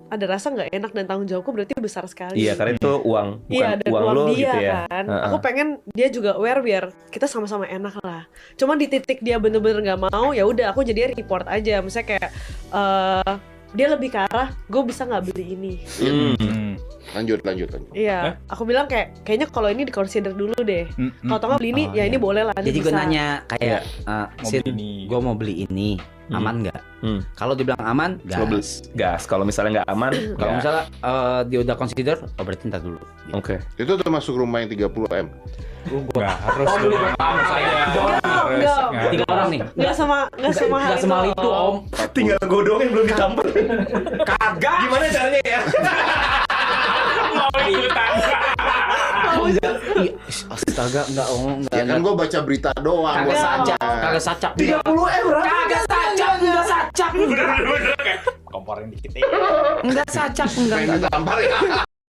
ada rasa nggak enak dan tanggung jawabku berarti besar sekali. Iya, karena itu uang, bukan Iya, dan uang uang lo dia gitu ya. kan. Aku pengen dia juga aware biar kita sama-sama enak lah. Cuma di titik dia bener-bener nggak mau, ya udah aku jadi report aja. Misalnya kayak dia lebih ke arah gue bisa nggak beli ini. Lanjut. Iya, aku bilang kayaknya kalau ini di-consider dulu deh. Kalau nggak beli ini, ya ini boleh lah. Jadi gue nanya kayak, Sid, ini. gue mau beli ini, aman nggak? Kalau dibilang aman, gas. Gas. Kalau misalnya nggak aman, Kalau misalnya dia udah consider, oh berarti ntar dulu. Oke. Itu termasuk rumah yang 30M. Nggak harus. Enggak. 3 orang nih. Nggak semahal itu om. Tinggal gue doang yang belum ditampar. Kagak. Gimana caranya ya? Mau ikutan. Astaga, enggak om, enggak. Ya kan gue baca berita doang. Kagak Gua sacak, sama. kagak sacak. 30M berapa? Kagak sacak, enggak sacak. Bener-bener kayak komporin dikit. Enggak sacak, enggak. Pengen ditampar ya.